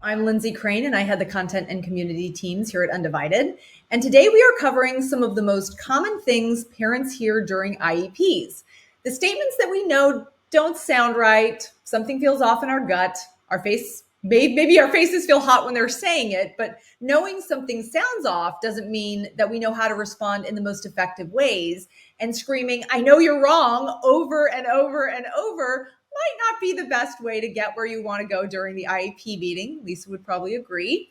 I'm Lindsay Crane, and I head the content and community teams here at Undivided. And today we are covering some of the most common things parents hear during IEPs. The statements that we know don't sound right, something feels off in our gut, maybe our faces feel hot when they're saying it, but knowing something sounds off doesn't mean that we know how to respond in the most effective ways. And screaming, "I know you're wrong," over and over and over might not be the best way to get where you want to go during the IEP meeting. Lisa would probably agree.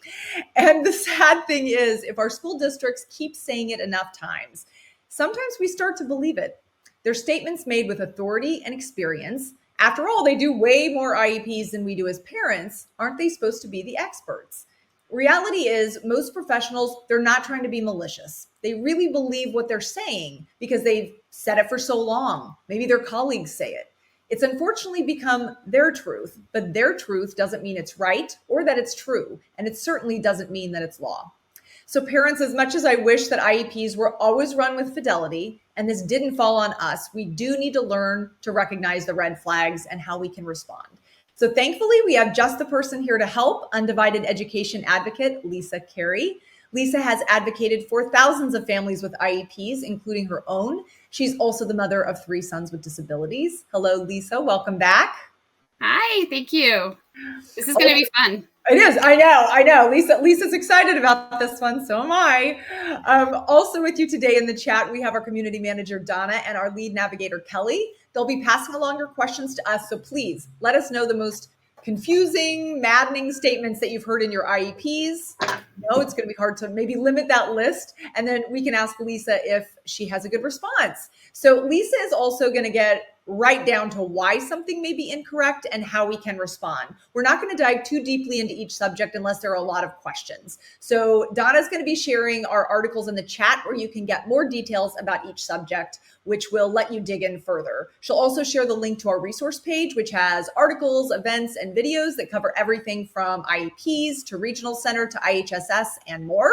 And the sad thing is, if our school districts keep saying it enough times, sometimes we start to believe it. They're statements made with authority and experience. After all, they do way more IEPs than we do as parents. Aren't they supposed to be the experts? Reality is, most professionals, they're not trying to be malicious. They really believe what they're saying because they've said it for so long. Maybe their colleagues say it. It's unfortunately become their truth, but their truth doesn't mean it's right or that it's true, and it certainly doesn't mean that it's law. So parents, as much as I wish that IEPs were always run with fidelity, and this didn't fall on us, we do need to learn to recognize the red flags and how we can respond. So thankfully, we have just the person here to help, Undivided education advocate, Lisa Carey. Lisa has advocated for thousands of families with IEPs, including her own. She's also the mother of 3 sons with disabilities. Hello, Lisa. Welcome back. Hi, thank you. This is going to be fun. It is. I know. Lisa's excited about this one. So am I. Also with you today in the chat, we have our community manager, Donna, and our lead navigator, Kelly. They'll be passing along your questions to us. So please let us know the most confusing, maddening statements that you've heard in your IEPs. No, it's going to be hard to maybe limit that list. And then we can ask Lisa if she has a good response. So Lisa is also going to get right down to why something may be incorrect and how we can respond. We're not going to dive too deeply into each subject unless there are a lot of questions. So Donna's going to be sharing our articles in the chat where you can get more details about each subject, which will let you dig in further. She'll also share the link to our resource page, which has articles, events, and videos that cover everything from IEPs to Regional Center to IHSS and more.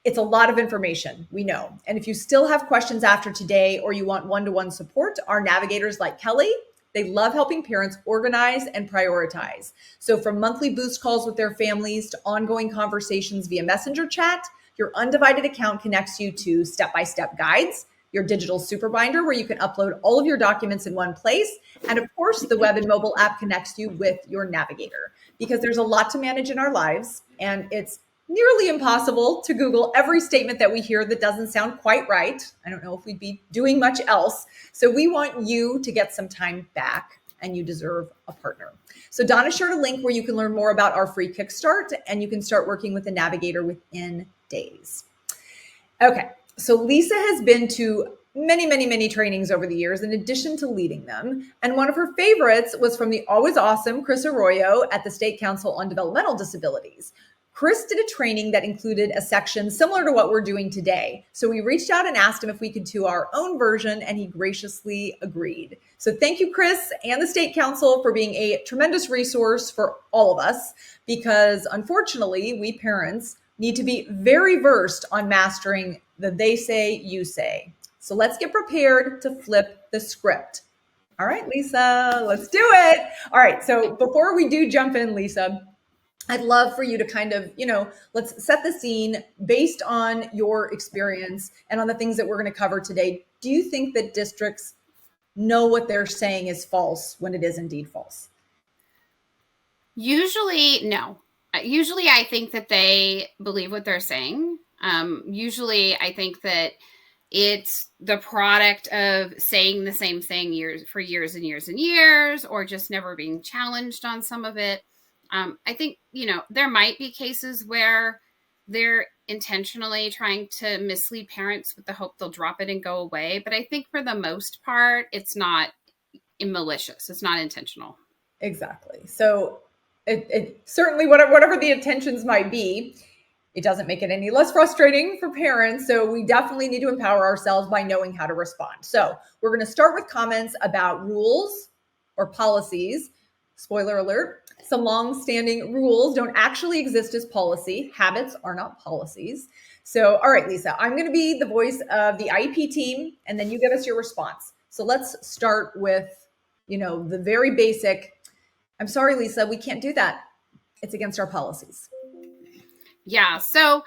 It's a lot of information, we know. And if you still have questions after today or you want one-to-one support, our navigators like Kelly, they love helping parents organize and prioritize. So from monthly boost calls with their families to ongoing conversations via messenger chat, your Undivided account connects you to step-by-step guides, your digital super binder where you can upload all of your documents in one place. And of course, the web and mobile app connects you with your navigator because there's a lot to manage in our lives and it's nearly impossible to Google every statement that we hear that doesn't sound quite right. I don't know if we'd be doing much else. So we want you to get some time back and you deserve a partner. So Donna shared a link where you can learn more about our free Kickstart and you can start working with the navigator within days. Okay, so Lisa has been to many trainings over the years in addition to leading them. And one of her favorites was from the always awesome Chris Arroyo at the State Council on Developmental Disabilities. Chris did a training that included a section similar to what we're doing today. So we reached out and asked him if we could do our own version, and he graciously agreed. So thank you, Chris, and the State Council for being a tremendous resource for all of us, because unfortunately, we parents need to be very versed on mastering the they say, you say. So let's get prepared to flip the script. All right, Lisa, let's do it. All right, so before we do jump in, Lisa, I'd love for you to kind of, let's set the scene based on your experience and on the things that we're going to cover today. Do you think that districts know what they're saying is false when it is indeed false? Usually, no. Usually, I think that they believe what they're saying. Usually, I think that it's the product of saying the same thing for years and years and years, or just never being challenged on some of it. I think, there might be cases where they're intentionally trying to mislead parents with the hope they'll drop it and go away. But I think for the most part, it's not malicious. It's not intentional. Exactly. So it certainly, whatever the intentions might be, it doesn't make it any less frustrating for parents. So we definitely need to empower ourselves by knowing how to respond. So we're going to start with comments about rules or policies. Spoiler alert, some long-standing rules don't actually exist as policy. Habits are not policies. So, all right, Lisa, I'm going to be the voice of the IEP team, and then you give us your response. So let's start with, the very basic. I'm sorry, Lisa, we can't do that. it's against our policies. Yeah. So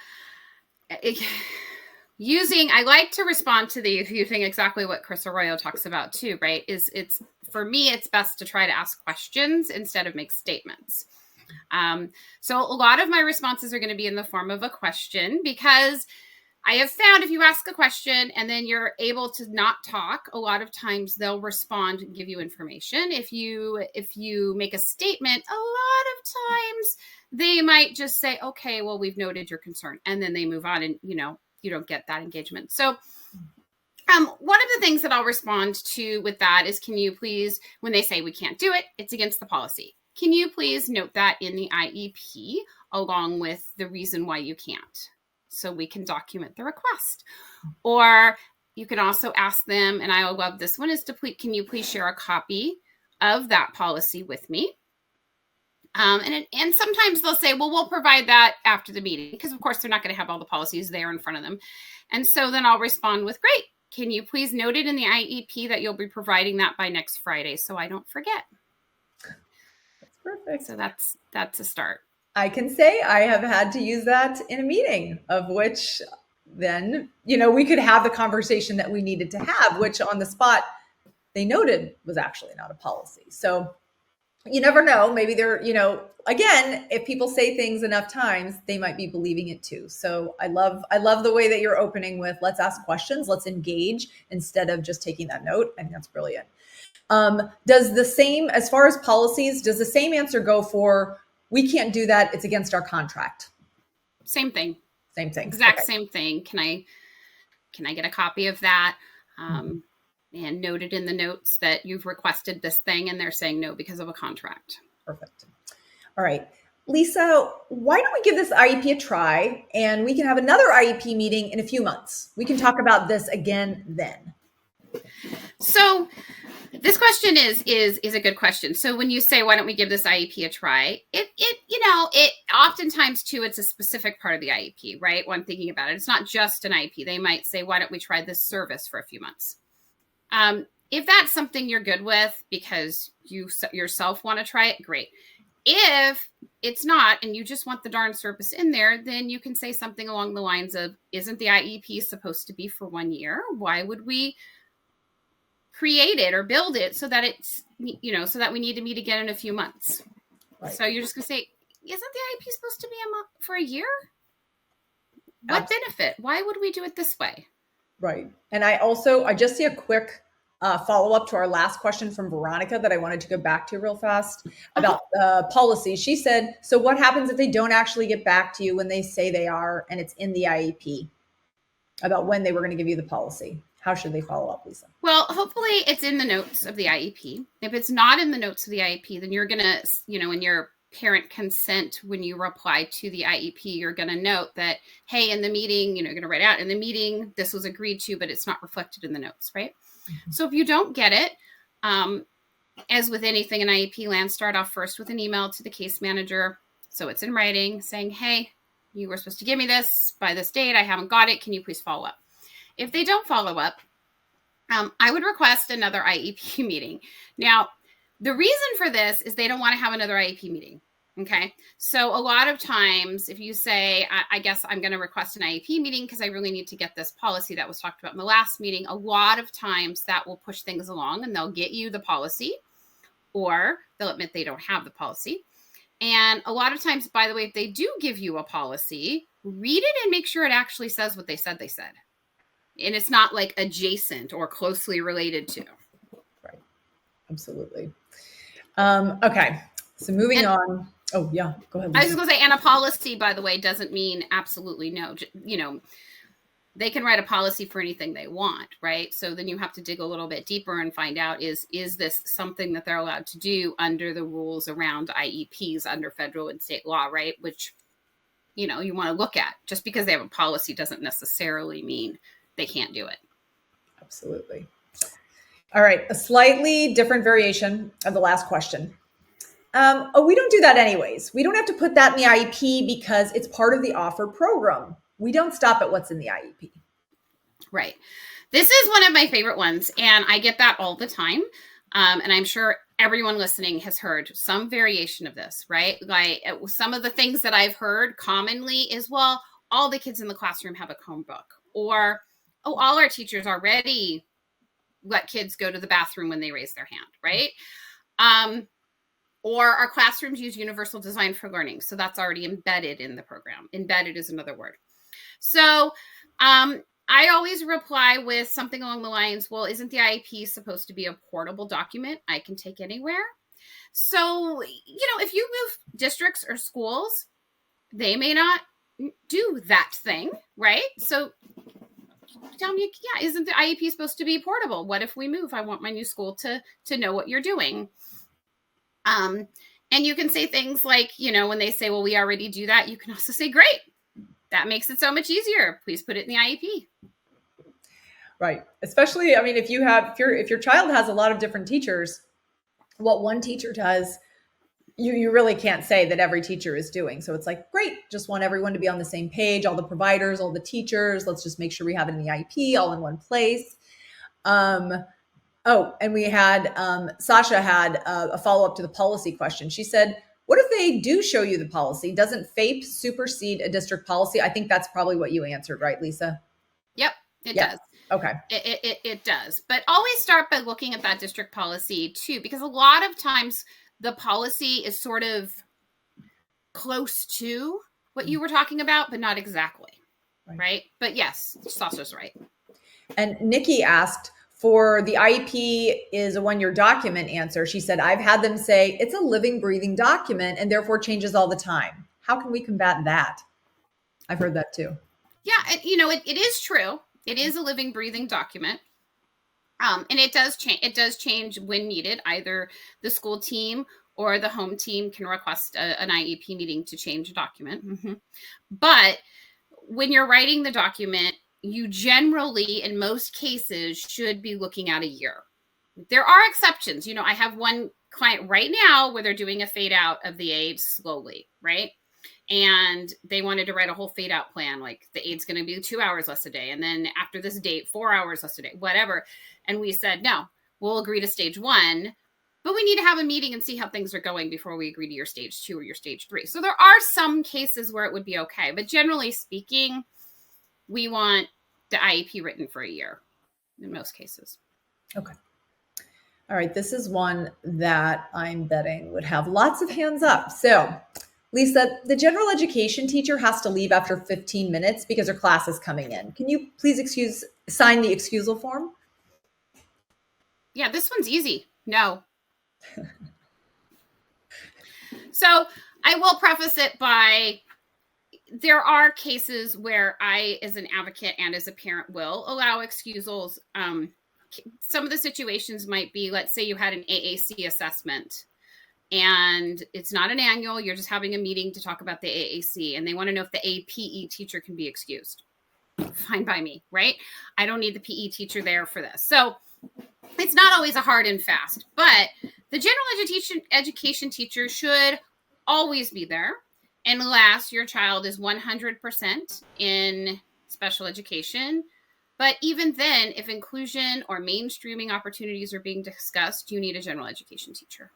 I like to respond to the thing exactly what Chris Arroyo talks about too, right? For me, it's best to try to ask questions instead of make statements. So a lot of my responses are going to be in the form of a question, because I have found if you ask a question and then you're able to not talk, a lot of times they'll respond and give you information. If you make a statement, a lot of times they might just say, okay, well, we've noted your concern. And then they move on, and, you don't get that engagement. So one of the things that I'll respond to with that is, can you please, when they say we can't do it, it's against the policy, can you please note that in the IEP along with the reason why you can't, so we can document the request? Or you can also ask them, and I love this one, is can you please share a copy of that policy with me? And sometimes they'll say, well, we'll provide that after the meeting, because of course they're not going to have all the policies there in front of them. And so then I'll respond with, great, can you please note it in the IEP that you'll be providing that by next Friday, so I don't forget. That's perfect. So that's a start. I can say I have had to use that in a meeting, of which then, we could have the conversation that we needed to have, which on the spot they noted was actually not a policy. So you never know. Maybe they're, again, if people say things enough times, they might be believing it too. So I love the way that you're opening with, let's ask questions, let's engage instead of just taking that note. I think that's brilliant. As far as policies, does the same answer go for, we can't do that, it's against our contract? Same thing. Same thing. Exact okay. Same thing. Can I get a copy of that? And noted in the notes that you've requested this thing, and they're saying no because of a contract. Perfect. All right. Lisa, why don't we give this IEP a try, and we can have another IEP meeting in a few months. We can talk about this again then. So this question is a good question. So when you say, why don't we give this IEP a try, it oftentimes too, it's a specific part of the IEP, right? When thinking about it, it's not just an IEP. They might say, why don't we try this service for a few months? If that's something you're good with because you yourself want to try it, great. If it's not, and you just want the darn service in there, then you can say something along the lines of, isn't the IEP supposed to be for 1 year? Why would we create it or build it so that it's, so that we need to meet again in a few months? Right. So you're just going to say, isn't the IEP supposed to be for a year? What benefit? Why would we do it this way? Right. And I just see a quick follow-up to our last question from Veronica that I wanted to go back to real fast about policy. She said, so what happens if they don't actually get back to you when they say they are, and it's in the IEP about when they were going to give you the policy? How should they follow up, Lisa? Well, hopefully it's in the notes of the IEP. If it's not in the notes of the IEP, then you're going to, in your parent consent, when you reply to the IEP, you're going to note that, hey, in the meeting, you're going to write out, in the meeting, this was agreed to, but it's not reflected in the notes, right? Mm-hmm. So if you don't get it, as with anything in IEP land, start off first with an email to the case manager. So it's in writing saying, hey, you were supposed to give me this by this date. I haven't got it. Can you please follow up? If they don't follow up, I would request another IEP meeting. Now, the reason for this is they don't want to have another IEP meeting. Okay. So a lot of times if you say, I guess I'm going to request an IEP meeting because I really need to get this policy that was talked about in the last meeting, a lot of times that will push things along and they'll get you the policy, or they'll admit they don't have the policy. And a lot of times, by the way, if they do give you a policy, read it and make sure it actually says what they said they said. And it's not like adjacent or closely related to. Right. Absolutely. Okay. So moving on. Oh, yeah. Go ahead. Lisa. I was just going to say, and a policy, by the way, doesn't mean absolutely no. They can write a policy for anything they want, right? So then you have to dig a little bit deeper and find out, is this something that they're allowed to do under the rules around IEPs under federal and state law, right? Which, you want to look at. Just because they have a policy doesn't necessarily mean they can't do it. Absolutely. All right. A slightly different variation of the last question. We don't do that anyways. We don't have to put that in the IEP because it's part of the offer program. We don't stop at what's in the IEP. Right. This is one of my favorite ones, and I get that all the time. And I'm sure everyone listening has heard some variation of this, right? Like some of the things that I've heard commonly is, well, all the kids in the classroom have a Chromebook, or, oh, all our teachers already let kids go to the bathroom when they raise their hand, right? Or our classrooms use universal design for learning. So that's already embedded in the program. Embedded is another word. So I always reply with something along the lines, well, isn't the IEP supposed to be a portable document I can take anywhere? So, if you move districts or schools, they may not do that thing, right? So tell me, yeah, isn't the IEP supposed to be portable? What if we move? I want my new school to know what you're doing. And you can say things like, when they say, well, we already do that, you can also say, great. That makes it so much easier. Please put it in the IEP. Right. Especially, I mean, if your child has a lot of different teachers, what one teacher does, you really can't say that every teacher is doing. So it's like, great, just want everyone to be on the same page, all the providers, all the teachers. Let's just make sure we have it in the IEP all in one place. And we had, Sasha had a follow-up to the policy question. She said, what if they do show you the policy? Doesn't FAPE supersede a district policy? I think that's probably what you answered, right, Lisa? Yep, it does. Okay. It does. But always start by looking at that district policy too, because a lot of times the policy is sort of close to what you were talking about, but not exactly. Right? But yes, Sasha's right. And Nikki asked, for the IEP is a 1-year document answer. She said, I've had them say it's a living, breathing document and therefore changes all the time. How can we combat that? I've heard that too. Yeah, it is true. It is a living, breathing document. And it does change. It does change when needed. Either the school team or the home team can request an IEP meeting to change a document. Mm-hmm. But when you're writing the document, you generally, in most cases, should be looking at a year. There are exceptions. I have one client right now where they're doing a fade out of the aides slowly, right? And they wanted to write a whole fade out plan, like the aide's going to be 2 hours less a day. And then after this date, 4 hours less a day, whatever. And we said, no, we'll agree to stage 1, but we need to have a meeting and see how things are going before we agree to your stage 2 or your stage 3. So there are some cases where it would be okay. But generally speaking, we want the IEP written for a year in most cases. Okay. All right. This is one that I'm betting would have lots of hands up. So, Lisa, the general education teacher has to leave after 15 minutes because her class is coming in. Can you please sign the excusal form? Yeah, this one's easy. No. So I will preface it by, there are cases where I, as an advocate and as a parent, will allow excusals. Some of the situations might be, let's say you had an AAC assessment and it's not an annual, you're just having a meeting to talk about the AAC and they want to know if the APE teacher can be excused. Fine by me, right? I don't need the PE teacher there for this. So it's not always a hard and fast, but the general education teacher should always be there unless your child is 100% in special education. But even then, if inclusion or mainstreaming opportunities are being discussed, you need a general education teacher.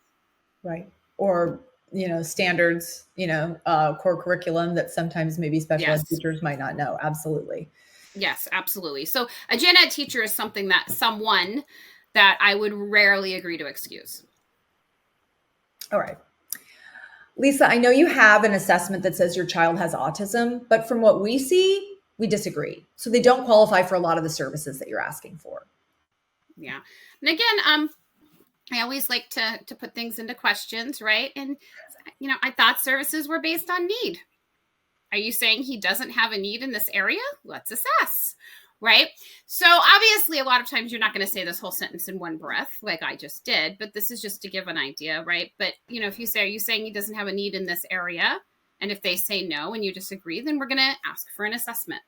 Right. Or, standards, core curriculum that sometimes maybe special ed teachers might not know. Absolutely. Yes, absolutely. So a gen ed teacher is someone that I would rarely agree to excuse. All right. Lisa, I know you have an assessment that says your child has autism, but from what we see, we disagree. So they don't qualify for a lot of the services that you're asking for. Yeah. And again, I always like to put things into questions, right? And, I thought services were based on need. Are you saying he doesn't have a need in this area? Let's assess, right? So obviously, a lot of times you're not going to say this whole sentence in one breath like I just did, but this is just to give an idea, right? But, if you say, are you saying he doesn't have a need in this area? And if they say no and you disagree, then we're going to ask for an assessment.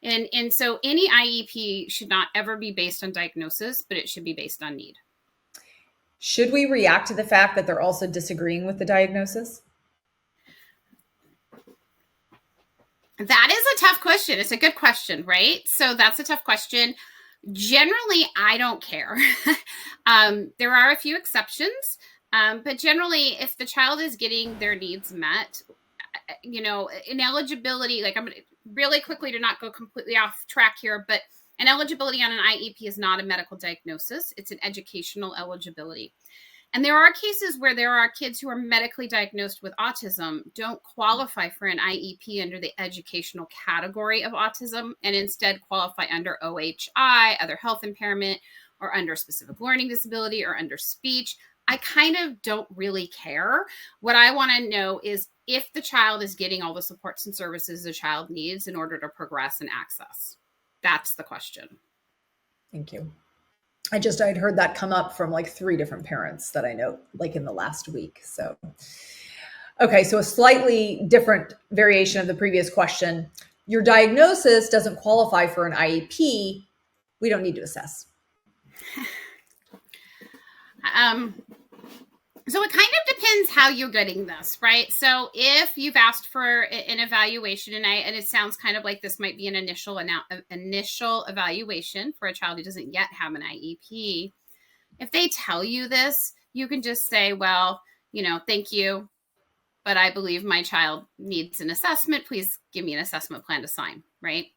And so any IEP should not ever be based on diagnosis, but it should be based on need. Should we react to the fact that they're also disagreeing with the diagnosis? That is a tough question. It's a good question, right? So that's a tough question. Generally, I don't care. There are a few exceptions. But generally, if the child is getting their needs met, ineligibility, like I'm going to really quickly to not go completely off track here, but an eligibility on an IEP is not a medical diagnosis. It's an educational eligibility. And there are cases where there are kids who are medically diagnosed with autism, don't qualify for an IEP under the educational category of autism, and instead qualify under OHI, other health impairment, or under specific learning disability, or under speech. I kind of don't really care. What I want to know is if the child is getting all the supports and services the child needs in order to progress and access. That's the question. Thank you. I'd heard that come up from like 3 different parents that I know, like in the last week. So, okay. So a slightly different variation of the previous question. Your diagnosis doesn't qualify for an IEP. We don't need to assess. So it kind of depends how you're getting this, right? So if you've asked for an evaluation, and it sounds kind of like this might be an initial evaluation for a child who doesn't yet have an IEP, if they tell you this, you can just say, well, thank you, but I believe my child needs an assessment. Please give me an assessment plan to sign, right?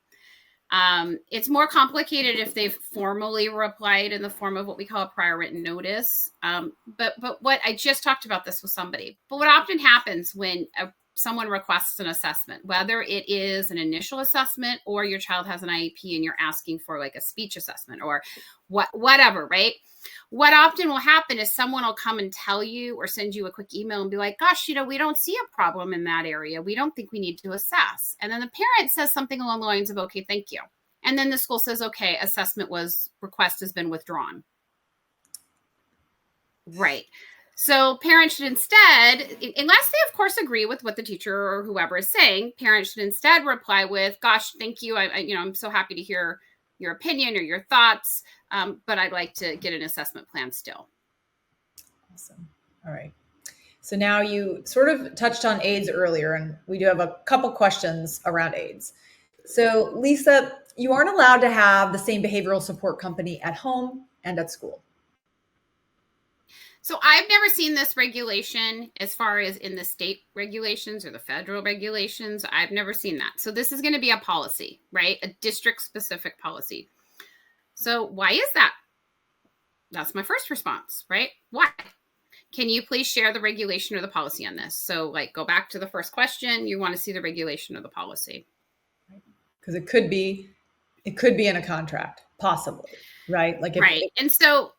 It's more complicated if they've formally replied in the form of what we call a prior written notice. But what I just talked about this with somebody, but what often happens when someone requests an assessment, whether it is an initial assessment or your child has an IEP and you're asking for like a speech assessment or whatever, right? What often will happen is someone will come and tell you or send you a quick email and be like, gosh, we don't see a problem in that area. We don't think we need to assess. And then the parent says something along the lines of, okay, thank you. And then the school says, okay, request has been withdrawn. Right. So parents should instead, unless they of course agree with what the teacher or whoever is saying, parents should instead reply with, gosh, thank you. I'm so happy to hear your opinion or your thoughts, but I'd like to get an assessment plan still. Awesome. All right. So now you sort of touched on AIDS earlier, and we do have a couple questions around AIDS. So Lisa, you aren't allowed to have the same behavioral support company at home and at school. So I've never seen this regulation as far as in the state regulations or the federal regulations. I've never seen that. So this is going to be a policy, right? A district specific policy. So why is that? That's my first response, right? Why? Can you please share the regulation or the policy on this? So go back to the first question. You want to see the regulation or the policy. Because it could be in a contract, possibly, right? And so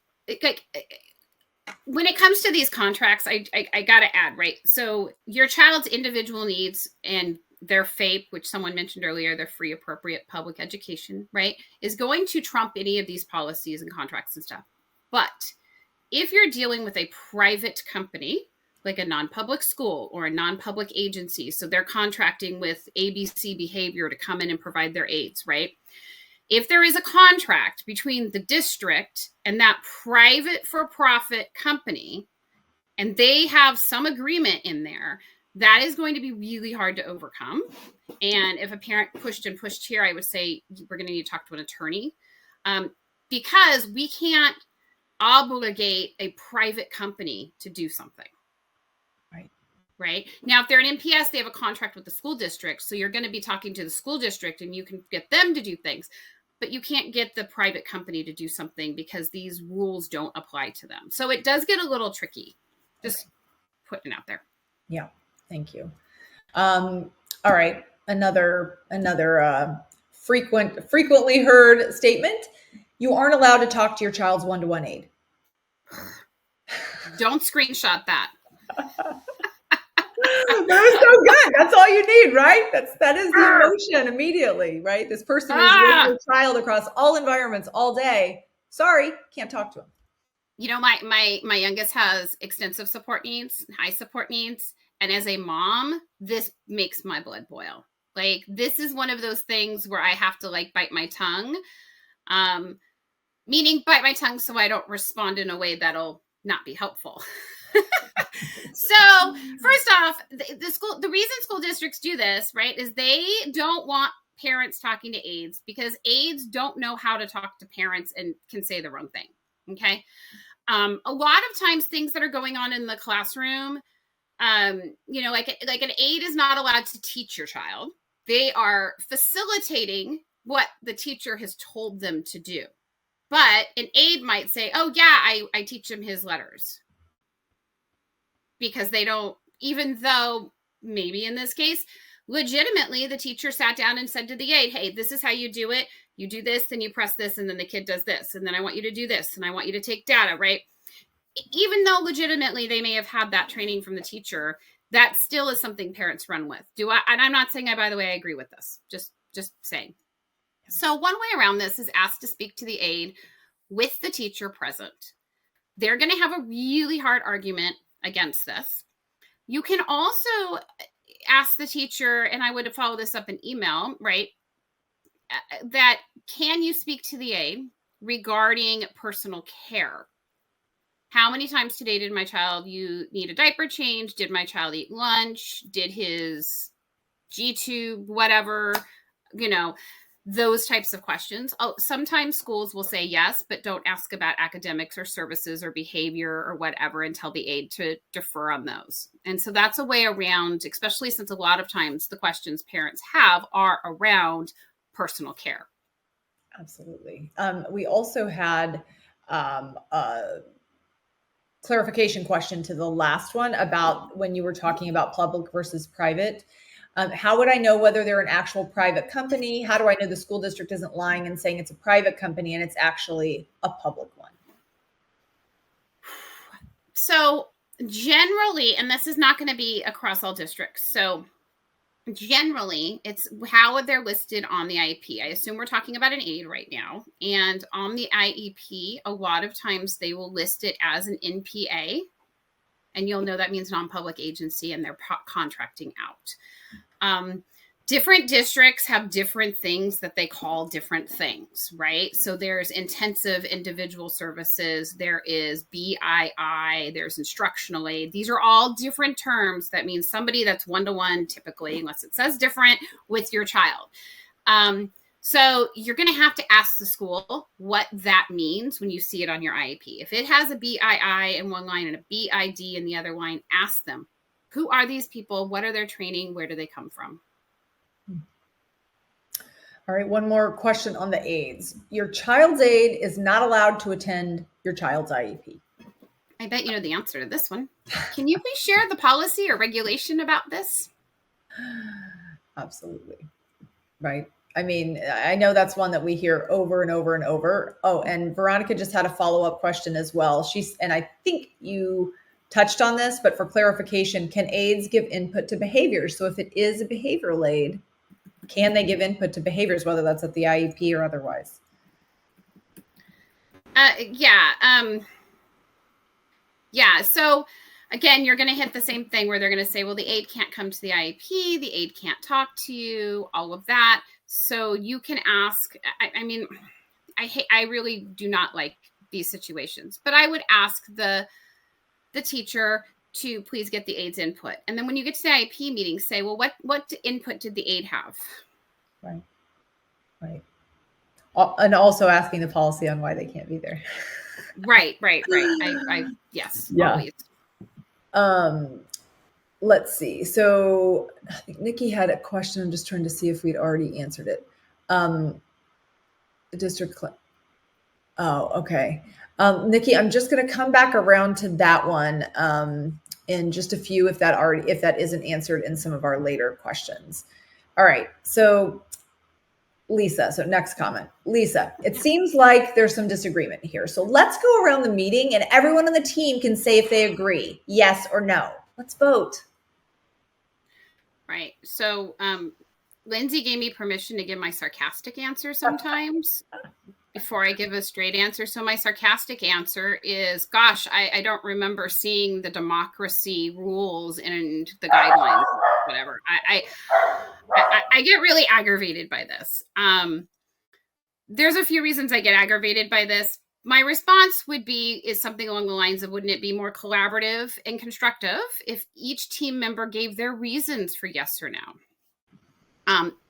when it comes to these contracts, I got to add, right? So your child's individual needs and their FAPE, which someone mentioned earlier, their free appropriate public education, right, is going to trump any of these policies and contracts and stuff. But if you're dealing with a private company, like a non-public school or a non-public agency, so they're contracting with ABC Behavior to come in and provide their aids, right? If there is a contract between the district and that private for-profit company, and they have some agreement in there, that is going to be really hard to overcome. And if a parent pushed and pushed here, I would say we're going to need to talk to an attorney because we can't obligate a private company to do something. Right. Now, if they're an MPS, they have a contract with the school district. So you're going to be talking to the school district and you can get them to do things. But you can't get the private company to do something because these rules don't apply to them. So it does get a little tricky. Just putting it out there. Yeah. Thank you. All right. Another frequently heard statement. You aren't allowed to talk to your child's one-to-one aide. Don't screenshot that. That was so good. That's all you need, right? That is the emotion immediately, right? This person is with your child across all environments all day. Sorry, can't talk to him. My youngest has extensive support needs, high support needs. And as a mom, this makes my blood boil. This is one of those things where I have to bite my tongue, meaning bite my tongue so I don't respond in a way that'll not be helpful. So first off, the reason school districts do this, right, is they don't want parents talking to aides because aides don't know how to talk to parents and can say the wrong thing. Okay. A lot of times things that are going on in the classroom, like an aide is not allowed to teach your child. They are facilitating what the teacher has told them to do. But an aide might say, oh yeah, I teach him his letters. Because they don't, even though maybe in this case, legitimately the teacher sat down and said to the aide, hey, this is how you do it. You do this, then you press this, and then the kid does this. And then I want you to do this, and I want you to take data, right? Even though legitimately they may have had that training from the teacher, that still is something parents run with. And I'm not saying by the way, I agree with this, just saying. So one way around this is ask to speak to the aide with the teacher present. They're going to have a really hard argument against this. You can also ask the teacher, and I would follow this up in email, right? That can you speak to the aide regarding personal care? How many times today did my child need a diaper change? Did my child eat lunch? Did his G-tube, whatever, those types of questions. Oh, sometimes schools will say yes, but don't ask about academics or services or behavior or whatever and tell the aide to defer on those. And so that's a way around, especially since a lot of times the questions parents have are around personal care. Absolutely. We also had a clarification question to the last one about when you were talking about public versus private. How would I know whether they're an actual private company? How do I know the school district isn't lying and saying it's a private company and it's actually a public one? So generally, and this is not going to be across all districts. So generally, it's how they're listed on the IEP. I assume we're talking about an aide right now. And on the IEP, a lot of times they will list it as an NPA. And you'll know that means non-public agency, and they're contracting out. Different districts have different things that they call different things, right? So there's intensive individual services, there is BII, there's instructional aid. These are all different terms that mean somebody that's one-to-one typically, unless it says different, with your child. So you're going to have to ask the school what that means when you see it on your IEP. If it has a BII in one line and a BID in the other line, ask them, who are these people? What are their training? Where do they come from? All right, one more question on the aides. Your child's aide is not allowed to attend your child's IEP. I bet you know the answer to this one. Can you please share the policy or regulation about this? Absolutely. Right. I mean, I know that's one that we hear over and over and over. Oh, and Veronica just had a follow-up question as well. And I think you touched on this, but for clarification, can aides give input to behaviors? So if it is a behavioral aide, can they give input to behaviors, whether that's at the IEP or otherwise? Yeah. So again, you're going to hit the same thing where they're going to say, well, the aide can't come to the IEP. The aide can't talk to you, all of that. So you can ask, I really do not like these situations, but I would ask the teacher to please get the aide's input. And then when you get to the IEP meeting, say, well, what input did the aide have? Right. And also asking the policy on why they can't be there. Right. Yes. Yeah. Always. Let's see. So I think Nikki had a question. I'm just trying to see if we'd already answered it. The district. Oh, okay. Nikki, I'm just going to come back around to that one in just a few, if that isn't answered in some of our later questions. All right. So Lisa, so next comment. Lisa, it seems like there's some disagreement here. So let's go around the meeting and everyone on the team can say if they agree, yes or no. Let's vote. Right. So Lindsay gave me permission to give my sarcastic answer sometimes before I give a straight answer. So my sarcastic answer is, gosh, I don't remember seeing the democracy rules and the guidelines, whatever. I get really aggravated by this. There's a few reasons I get aggravated by this. My response is something along the lines of, wouldn't it be more collaborative and constructive if each team member gave their reasons for yes or no?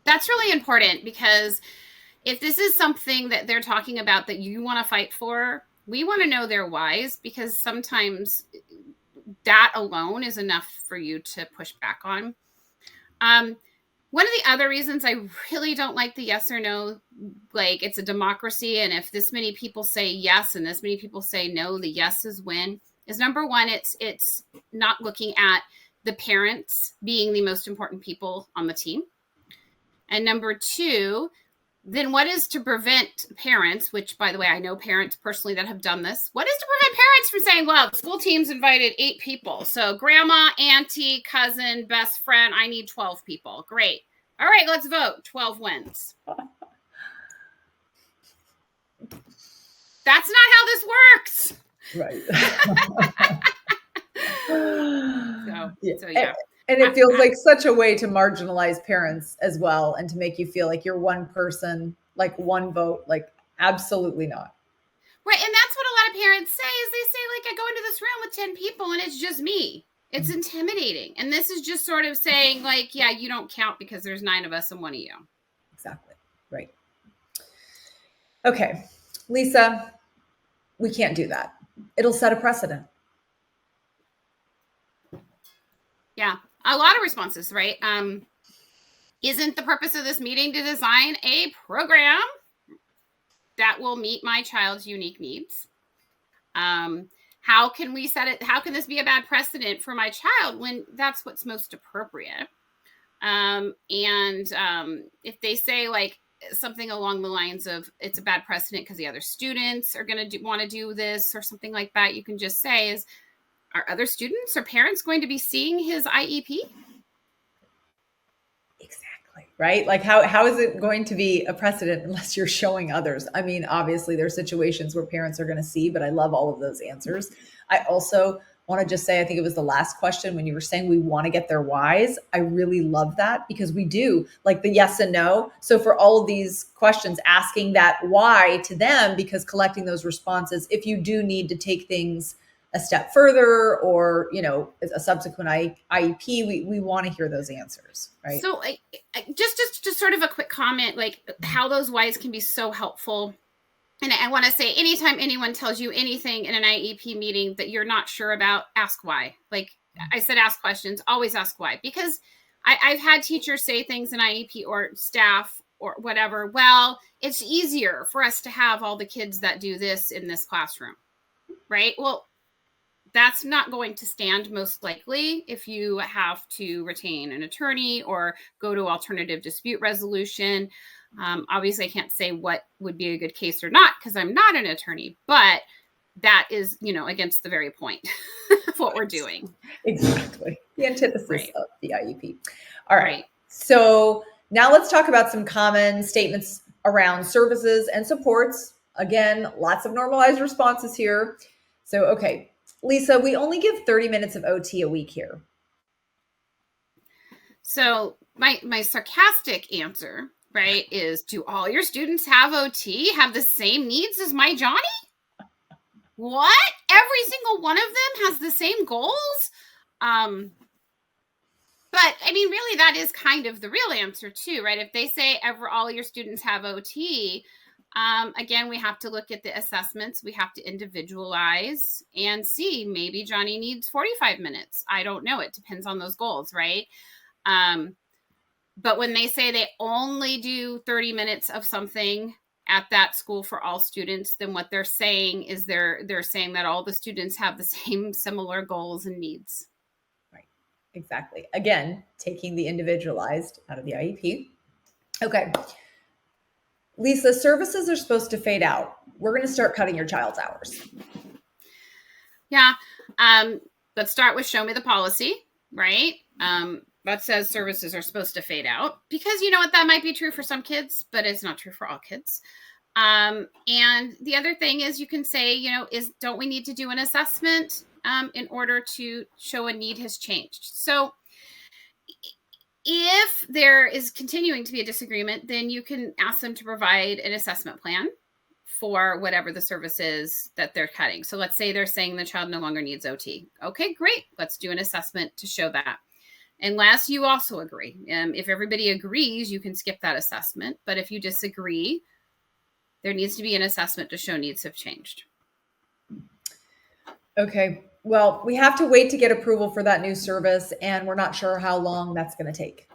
That's really important, because if this is something that they're talking about that you want to fight for, We want to know their whys, because sometimes that alone is enough for you to push back on. One of the other reasons I really don't like the yes or no, like it's a democracy, and if this many people say yes and this many people say no, the yeses win, is number one, it's not looking at the parents being the most important people on the team. And number two, then what is to prevent parents, which by the way, I know parents personally that have done this, what is to prevent parents from saying, well, the school team's invited 8 people. So grandma, auntie, cousin, best friend, I need 12 people. Great. All right, let's vote. 12 wins. That's not how this works. Right. So yeah. And it feels like such a way to marginalize parents as well, and to make you feel like you're one person, like one vote, like absolutely not. Right. And that's what a lot of parents say, is they say, like, I go into this room with 10 people and it's just me. It's intimidating. And this is just sort of saying, like, yeah, you don't count because there's 9 of us and 1 of you. Exactly. Right. Okay. Lisa, we can't do that. It'll set a precedent. Yeah. A lot of responses, right? Isn't the purpose of this meeting to design a program that will meet my child's unique needs? How can we set it? How can this be a bad precedent for my child when that's what's most appropriate? If they say like something along the lines of it's a bad precedent because the other students are going to want to do this or something like that, you can just say is, are other students or parents going to be seeing his IEP? Exactly. Right. Like how is it going to be a precedent unless you're showing others? I mean, obviously there's situations where parents are going to see, but I love all of those answers. I also want to just say, I think it was the last question when you were saying we want to get their whys. I really love that, because we do, like the yes and no. So for all of these questions, asking that why to them, because collecting those responses, if you do need to take things a step further, or, you know, a subsequent IEP, we want to hear those answers, right? So just sort of a quick comment, like how those whys can be so helpful. And I want to say, anytime anyone tells you anything in an IEP meeting that you're not sure about, ask why. Like I said, ask questions, always ask why. Because I've had teachers say things in IEP, or staff or whatever, well, it's easier for us to have all the kids that do this in this classroom, right? Well, that's not going to stand most likely if you have to retain an attorney or go to alternative dispute resolution. Obviously, I can't say what would be a good case or not because I'm not an attorney, but that is, you know, against the very point of what we're doing. Exactly. The antithesis Right. of the IEP. All right. So now let's talk about some common statements around services and supports. Again, lots of normalized responses here. So, okay, Lisa, we only give 30 minutes of OT a week here. So my sarcastic answer, right, is, do all your students have OT, have the same needs as my Johnny? What? Every single one of them has the same goals? But I mean, really, that is kind of the real answer too, right? If they say all your students have OT, again, we have to look at the assessments. We have to individualize and see, maybe Johnny needs 45 minutes. I don't know. It depends on those goals, right? But when they say they only do 30 minutes of something at that school for all students, then what they're saying is they're saying that all the students have the same similar goals and needs. Right. Exactly. Again, taking the individualized out of the IEP. Okay. Lisa, services are supposed to fade out. We're going to start cutting your child's hours. Yeah. Let's start with show me the policy, right? That says services are supposed to fade out, because you know what, that might be true for some kids, but it's not true for all kids. And the other thing is, you can say, you know, don't we need to do an assessment in order to show a need has changed? So if there is continuing to be a disagreement, then you can ask them to provide an assessment plan for whatever the service is that they're cutting. So let's say they're saying the child no longer needs OT. Okay, great. Let's do an assessment to show that. Unless you also agree. If everybody agrees, you can skip that assessment. But if you disagree, there needs to be an assessment to show needs have changed. Okay. Well, we have to wait to get approval for that new service, and we're not sure how long that's going to take.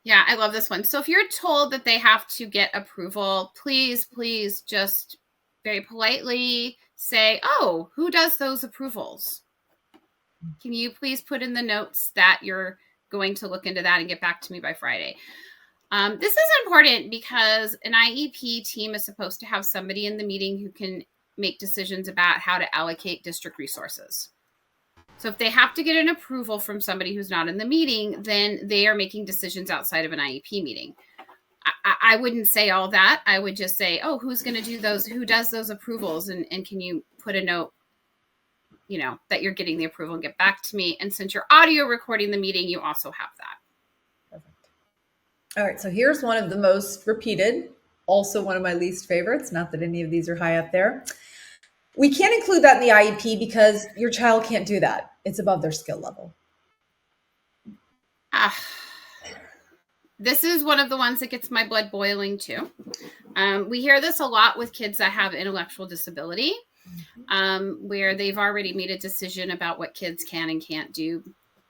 Yeah, I love this one. So if you're told that they have to get approval, please just very politely say, oh, who does those approvals? Can you please put in the notes that you're going to look into that and get back to me by Friday? This is important because an IEP team is supposed to have somebody in the meeting who can make decisions about how to allocate district resources. So if they have to get an approval from somebody who's not in the meeting, then they are making decisions outside of an IEP meeting. I wouldn't say all that. I would just say, oh, who's going to do those? Who does those approvals? And can you put a note, that you're getting the approval and get back to me? And since you're audio recording the meeting, you also have that. Perfect. All right. So here's one of the most repeated, also one of my least favorites. Not that any of these are high up there. We can't include that in the IEP because your child can't do that. It's above their skill level. This is one of the ones that gets my blood boiling too. We hear this a lot with kids that have intellectual disability, where they've already made a decision about what kids can and can't do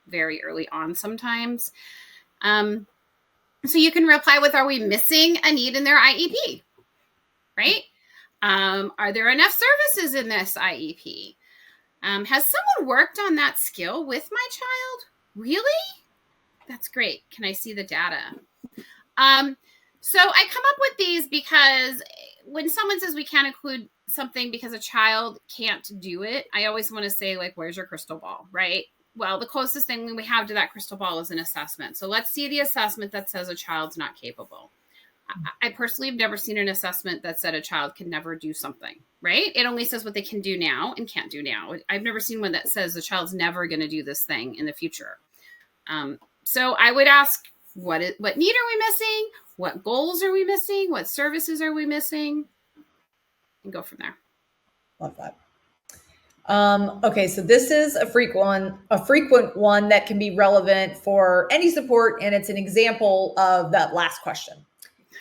very early on sometimes. So you can reply with, are we missing a need in their IEP? Right? Are there enough services in this IEP? Has someone worked on that skill with my child? Really? That's great. Can I see the data? So I come up with these because when someone says we can't include something because a child can't do it, I always want to say, like, where's your crystal ball, right? Well, the closest thing we have to that crystal ball is an assessment. So let's see the assessment that says a child's not capable. I personally have never seen an assessment that said a child can never do something, right? It only says what they can do now and can't do now. I've never seen one that says the child's never going to do this thing in the future. So I would ask, what need are we missing? What goals are we missing? What services are we missing? And go from there. Love that. Okay, so this is a frequent one that can be relevant for any support, and it's an example of that last question.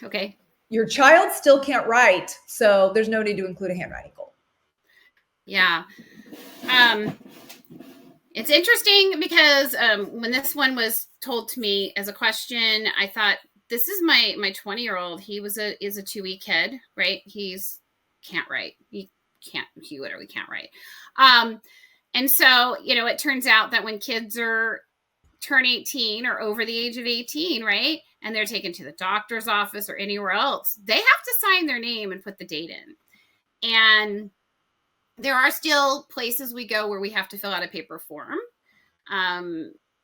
Okay. Your child still can't write, so there's no need to include a handwriting goal. Yeah. It's interesting because when this one was told to me as a question, I thought, this is my 20-year-old. He is a 2E kid, right? Can't write. He literally can't write. And so, it turns out that when kids turn 18 or over the age of 18, right? And they're taken to the doctor's office or anywhere else, they have to sign their name and put the date in. And there are still places we go where we have to fill out a paper form.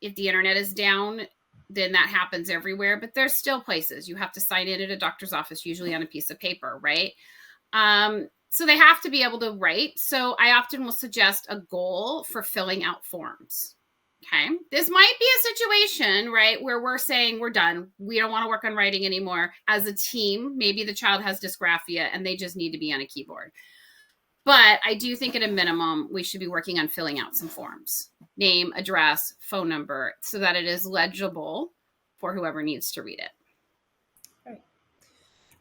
If the internet is down, then that happens everywhere, but there's still places you have to sign in at a doctor's office, usually on a piece of paper, right? So they have to be able to write. So I often will suggest a goal for filling out forms. Okay. This might be a situation, right, where we're saying we're done. We don't want to work on writing anymore. As a team, maybe the child has dysgraphia and they just need to be on a keyboard. But I do think at a minimum, we should be working on filling out some forms, name, address, phone number, so that it is legible for whoever needs to read it. Right.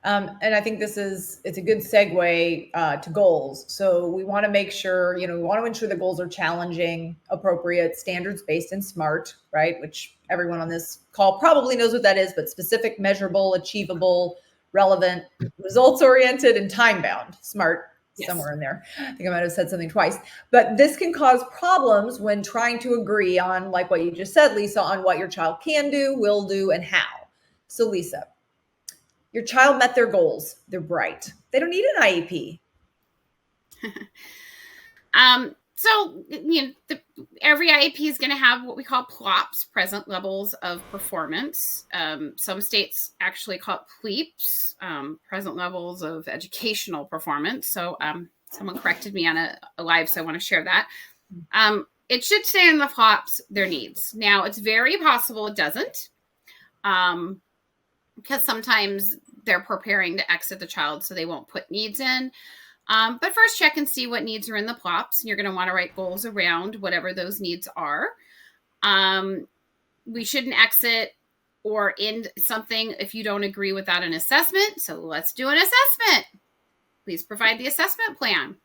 And I think it's a good segue to goals. So we want to make sure, we want to ensure the goals are challenging, appropriate, standards-based, and SMART, right? Which everyone on this call probably knows what that is, but specific, measurable, achievable, relevant, results-oriented, and time-bound. SMART. Yes. Somewhere in there. I think I might have said something twice, but this can cause problems when trying to agree on, like what you just said, Lisa, on what your child can do, will do, and how. So Lisa, your child met their goals. They're bright. They don't need an IEP. So, every IEP is going to have what we call PLOPs, present levels of performance. Some states actually call it PLEPs, present levels of educational performance. So someone corrected me on a live, so I want to share that. It should say in the PLOPs their needs. Now, it's very possible it doesn't, because sometimes they're preparing to exit the child, so they won't put needs in. But first check and see what needs are in the PLOPs, and you're going to want to write goals around whatever those needs are. We shouldn't exit or end something if you don't agree without an assessment. So let's do an assessment. Please provide the assessment plan.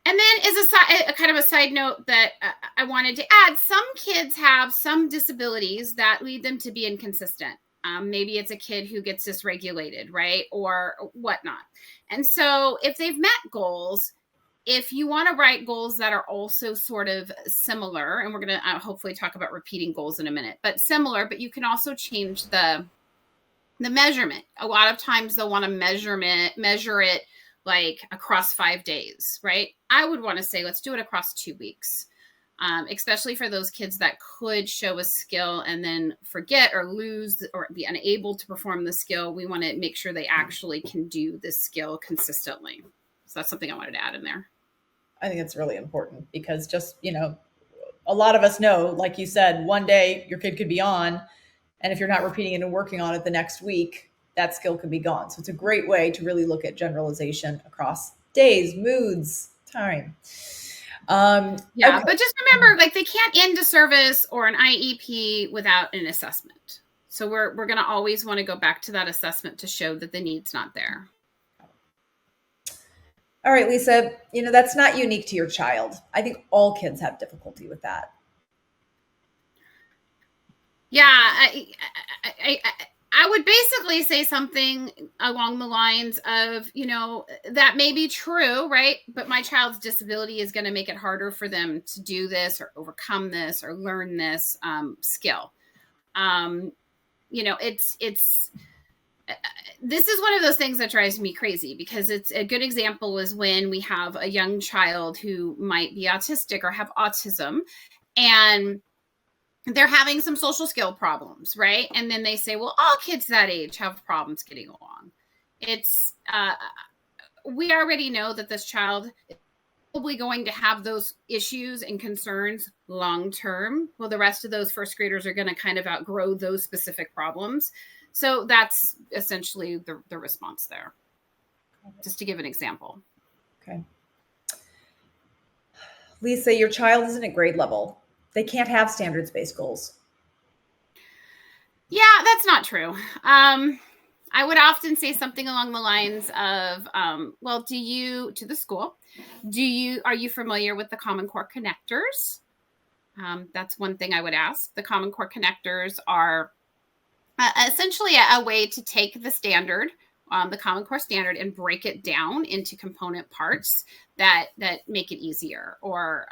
And then as a kind of a side note that I wanted to add, some kids have some disabilities that lead them to be inconsistent. Maybe it's a kid who gets dysregulated, right? Or whatnot. And so if they've met goals, if you want to write goals that are also sort of similar, and we're going to hopefully talk about repeating goals in a minute, but similar, but you can also change the measurement. A lot of times they'll want to measure it like across 5 days, right? I would want to say, let's do it across 2 weeks. Especially for those kids that could show a skill and then forget or lose or be unable to perform the skill. We want to make sure they actually can do this skill consistently. So that's something I wanted to add in there. I think it's really important because just, a lot of us know, like you said, one day your kid could be on, and if you're not repeating it and working on it the next week, that skill could be gone. So it's a great way to really look at generalization across days, moods, time. Okay. But just remember, like, they can't end a service or an IEP without an assessment. So we're going to always want to go back to that assessment to show that the need's not there. All right, Lisa, that's not unique to your child. I think all kids have difficulty with that. Yeah, I would basically say something along the lines of, that may be true, right? But my child's disability is going to make it harder for them to do this or overcome this or learn this skill. This is one of those things that drives me crazy, because it's a good example is when we have a young child who might be autistic or have autism, and they're having some social skill problems, right? And then they say, well, all kids that age have problems getting along. It's, we already know that this child is probably going to have those issues and concerns long-term. Well, the rest of those first graders are going to kind of outgrow those specific problems. So that's essentially the response there, just to give an example. Okay. Lisa, your child isn't at grade level. They can't have standards-based goals. Yeah, that's not true. I would often say something along the lines of, well, to the school, are you familiar with the Common Core connectors? That's one thing I would ask. The Common Core connectors are essentially a way to take the standard, the Common Core standard, and break it down into component parts that make it easier or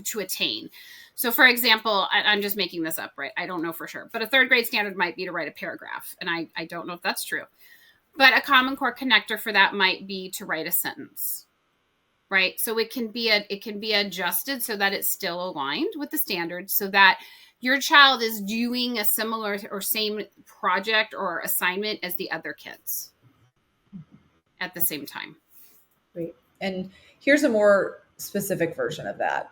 to attain. So for example, I'm just making this up, right? I don't know for sure, but a third grade standard might be to write a paragraph. And I don't know if that's true, but a Common Core connector for that might be to write a sentence, right? So it can be adjusted so that it's still aligned with the standard, so that your child is doing a similar or same project or assignment as the other kids at the same time. Great. And here's a more specific version of that.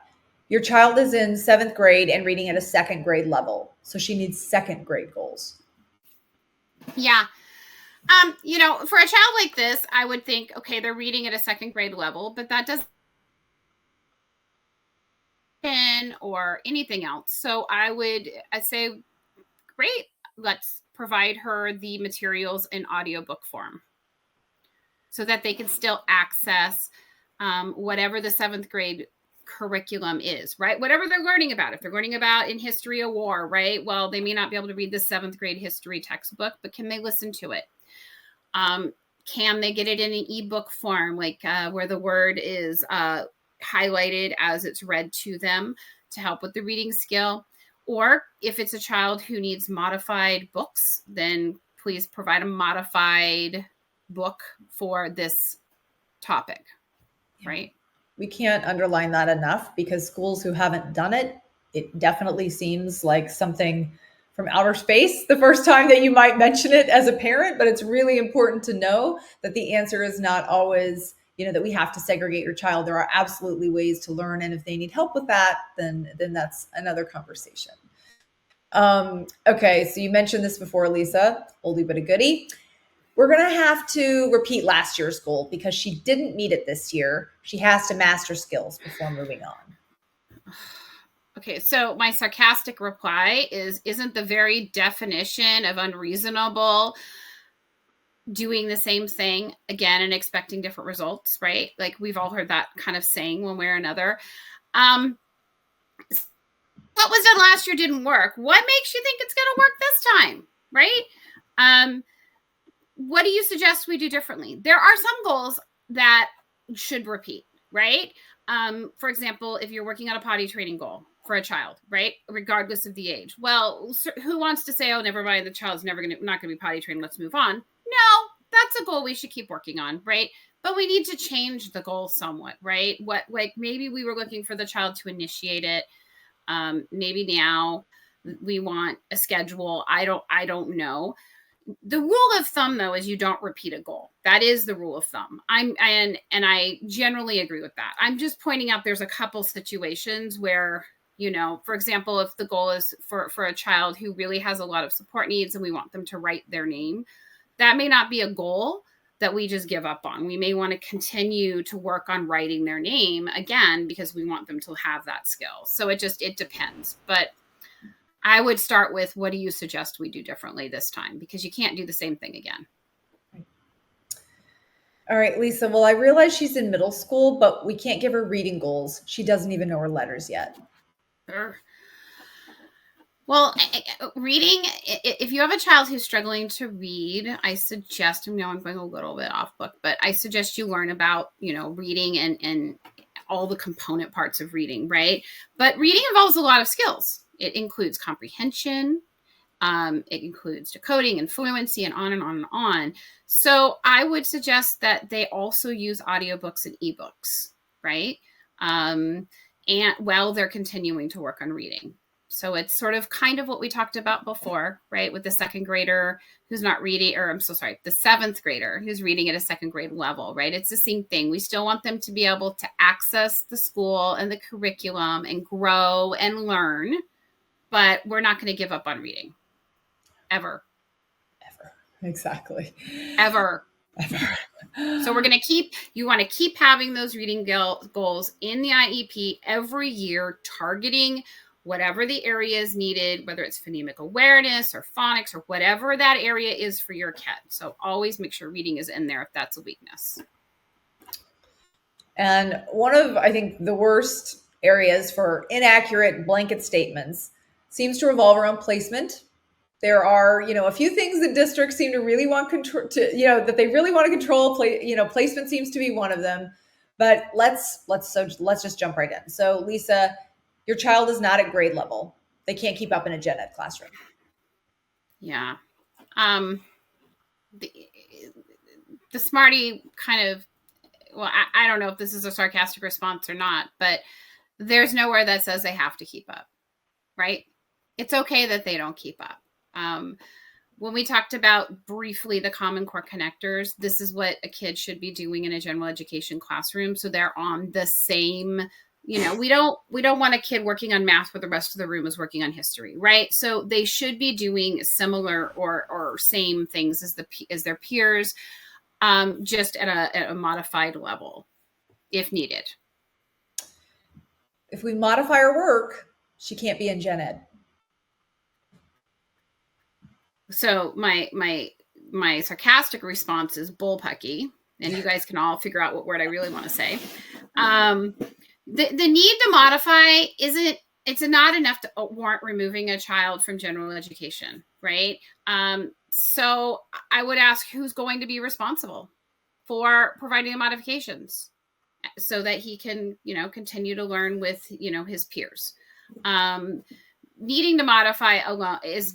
Your child is in 7th grade and reading at a 2nd grade level. So she needs 2nd grade goals. Yeah. For a child like this, I would think, okay, they're reading at a 2nd grade level, but that doesn't or anything else. So I say, great, let's provide her the materials in audiobook form so that they can still access whatever the 7th grade curriculum is, right? Whatever they're learning about. If they're learning about in history of war, right? Well, they may not be able to read the 7th grade history textbook, but can they listen to it? Can they get it in an ebook form, like where the word is highlighted as it's read to them to help with the reading skill? Or if it's a child who needs modified books, then please provide a modified book for this topic, right? We can't underline that enough, because schools who haven't done it, it definitely seems like something from outer space the first time that you might mention it as a parent. But it's really important to know that the answer is not always, that we have to segregate your child. There are absolutely ways to learn. And if they need help with that, then that's another conversation. Okay, so you mentioned this before, Lisa, oldie but a goodie. We're going to have to repeat last year's goal because she didn't meet it this year. She has to master skills before moving on. Okay, so my sarcastic reply isn't the very definition of unreasonable doing the same thing again and expecting different results, right? Like we've all heard that kind of saying one way or another. What was done last year didn't work. What makes you think it's going to work this time, right? What do you suggest we do differently? There are some goals that should repeat, right? For example, if you're working on a potty training goal for a child, right, regardless of the age. Well, who wants to say, oh, never mind, the child's not going to be potty trained, let's move on? No, that's a goal we should keep working on, right? But we need to change the goal somewhat, right? Like maybe we were looking for the child to initiate it. Maybe now we want a schedule. I don't know. The rule of thumb, though, is you don't repeat a goal. That is the rule of thumb. And I generally agree with that. I'm just pointing out there's a couple situations where, for example, if the goal is for a child who really has a lot of support needs and we want them to write their name, that may not be a goal that we just give up on. We may want to continue to work on writing their name again because we want them to have that skill. So it depends. But I would start with, what do you suggest we do differently this time? Because you can't do the same thing again. All right, Lisa. Well, I realize she's in middle school, but we can't give her reading goals. She doesn't even know her letters yet. Sure. Well, reading, if you have a child who's struggling to read, I suggest, I'm going a little bit off book, but I suggest you learn about, reading and all the component parts of reading, right? But reading involves a lot of skills. It includes comprehension. It includes decoding and fluency and on and on and on. So I would suggest that they also use audiobooks and ebooks, right? And while they're continuing to work on reading. So it's sort of kind of what we talked about before, right? With the second grader who's not reading, the seventh grader who's reading at a second grade level, right? It's the same thing. We still want them to be able to access the school and the curriculum and grow and learn, but we're not going to give up on reading. Ever. Exactly. Ever. So you want to keep having those reading goals in the IEP every year, targeting whatever the area is needed, whether it's phonemic awareness or phonics or whatever that area is for your kid. So always make sure reading is in there if that's a weakness. And one of, I think, the worst areas for inaccurate blanket statements seems to revolve around placement. There are, a few things that districts seem to really want control that they really want to control. Placement seems to be one of them. But let's just jump right in. So, Lisa, your child is not at grade level. They can't keep up in a gen ed classroom. Yeah. The smarty kind of, well, I don't know if this is a sarcastic response or not, but there's nowhere that says they have to keep up, right? It's okay that they don't keep up. When we talked about briefly the Common Core connectors, this is what a kid should be doing in a general education classroom. So they're on the same, we don't want a kid working on math where the rest of the room is working on history, right? So they should be doing similar or same things as their peers, just at a modified level if needed. If we modify her work, she can't be in gen ed. So my sarcastic response is bullpucky, and you guys can all figure out what word I really want to say. The need to modify it's not enough to warrant removing a child from general education, right? So I would ask, who's going to be responsible for providing the modifications so that he can, continue to learn with, his peers. Needing to modify alone is,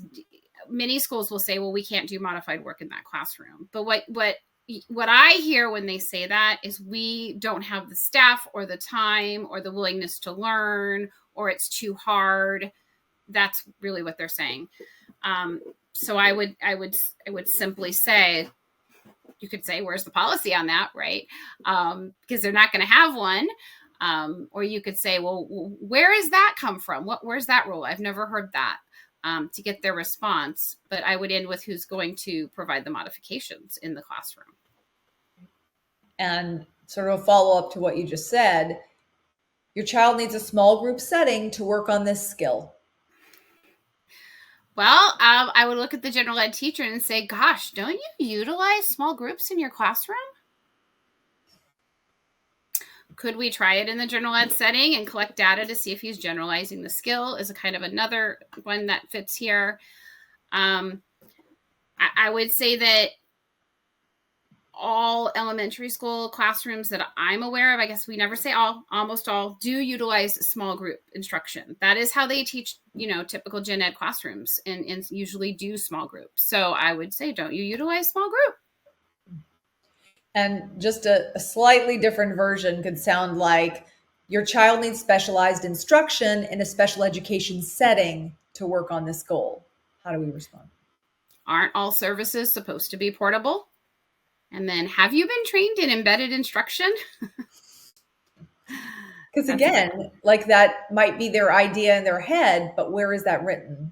many schools will say, well, we can't do modified work in that classroom. But what I hear when they say that is we don't have the staff or the time or the willingness to learn, or it's too hard. That's really what they're saying. So I would simply say, you could say, where's the policy on that, right? Because they're not going to have one. Or you could say, well, where does that come from? Where's that rule? I've never heard that. To get their response, but I would end with who's going to provide the modifications in the classroom. And sort of a follow-up to what you just said, your child needs a small group setting to work on this skill. Well, I would look at the general ed teacher and say, gosh, don't you utilize small groups in your classroom? Could we try it in the general ed setting and collect data to see if he's generalizing the skill is a kind of another one that fits here. I would say that all elementary school classrooms that I'm aware of, I guess we never say all, almost all, do utilize small group instruction. That is how they teach, typical gen ed classrooms and usually do small groups. So I would say, don't you utilize small group? And just a slightly different version could sound like your child needs specialized instruction in a special education setting to work on this goal. How do we respond? Aren't all services supposed to be portable? And then, have you been trained in embedded instruction? Because again, like that might be their idea in their head, but where is that written?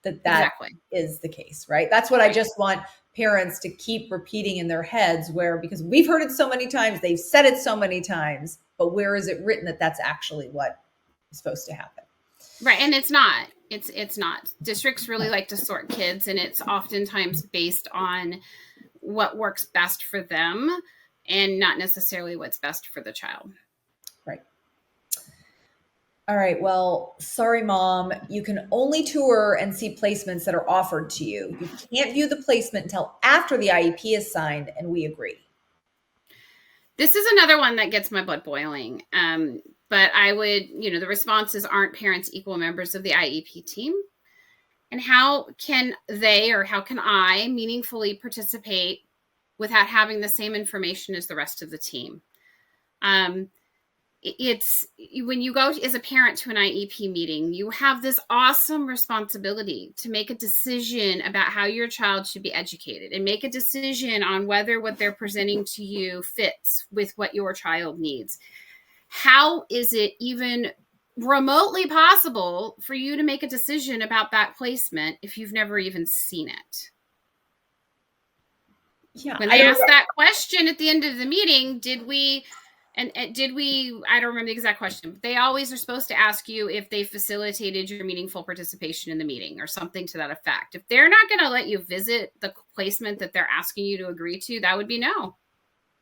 That Exactly. is the case, right? That's what I just want parents to keep repeating in their heads, because we've heard it so many times, they've said it so many times, but where is it written that that's actually what is supposed to happen? Right. And it's not. It's not. Districts really like to sort kids, and it's oftentimes based on what works best for them and not necessarily what's best for the child. Right. All right. Well, sorry, Mom. You can only tour and see placements that are offered to you. You can't view the placement until after the IEP is signed and we agree. This is another one that gets my blood boiling. But I would, the responses aren't parents equal members of the IEP team. And how can they, or how can I meaningfully participate without having the same information as the rest of the team? It's when you go as a parent to an IEP meeting, you have this awesome responsibility to make a decision about how your child should be educated and make a decision on whether what they're presenting to you fits with what your child needs. How is it even remotely possible for you to make a decision about that placement if you've never even seen it? Yeah. When they asked that question at the end of the meeting, I don't remember the exact question, but they always are supposed to ask you if they facilitated your meaningful participation in the meeting or something to that effect. If they're not going to let you visit the placement that they're asking you to agree to, that would be no.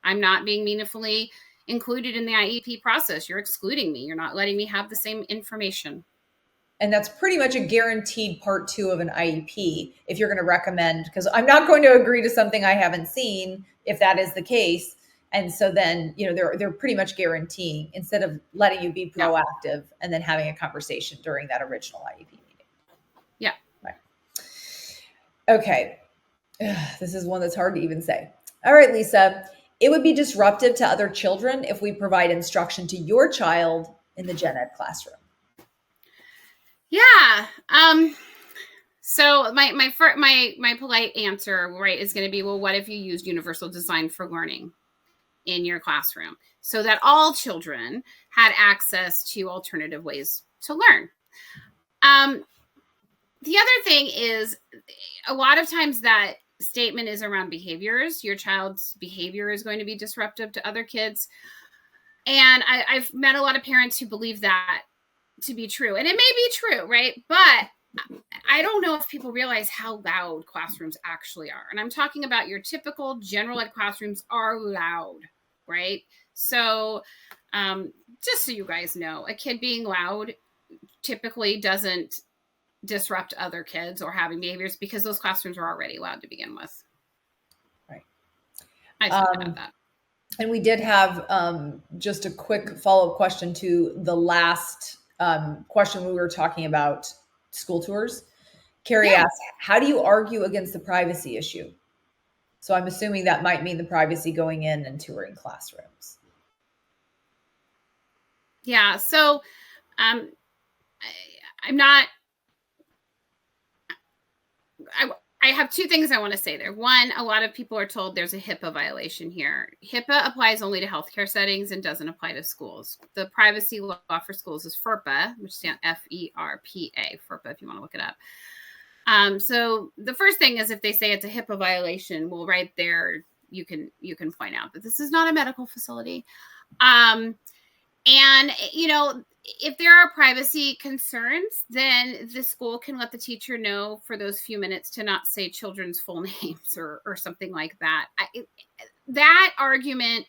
I'm not being meaningfully included in the IEP process. You're excluding me. You're not letting me have the same information. And that's pretty much a guaranteed part 2 of an IEP if you're going to recommend, because I'm not going to agree to something I haven't seen if that is the case. And so then, they're pretty much guaranteeing instead of letting you be proactive and then having a conversation during that original IEP meeting. Yeah. Right. Okay. This is one that's hard to even say. All right, Lisa, it would be disruptive to other children if we provide instruction to your child in the gen ed classroom. Yeah. So my polite answer, right, is going to be, well, what if you used universal design for learning in your classroom so that all children had access to alternative ways to learn? The other thing is, a lot of times that statement is around behaviors. Your child's behavior is going to be disruptive to other kids. And I've met a lot of parents who believe that to be true. And it may be true, right? But I don't know if people realize how loud classrooms actually are. And I'm talking about your typical general ed classrooms are loud, right? So just so you guys know, a kid being loud typically doesn't disrupt other kids or having behaviors because those classrooms are already loud to begin with. Right. I think about that. And we did have just a quick follow-up question to the last question we were talking about school tours. Carey asked, how do you argue against the privacy issue? So I'm assuming that might mean the privacy going in and touring classrooms. Yeah. So I'm not. I have two things I want to say there. One, a lot of people are told there's a HIPAA violation here. HIPAA applies only to healthcare settings and doesn't apply to schools. The privacy law for schools is FERPA, which stands FERPA, FERPA, if you want to look it up. So the first thing is if they say it's a HIPAA violation, well, right there, you can point out that this is not a medical facility. And, if there are privacy concerns, then the school can let the teacher know for those few minutes to not say children's full names or something like that. That argument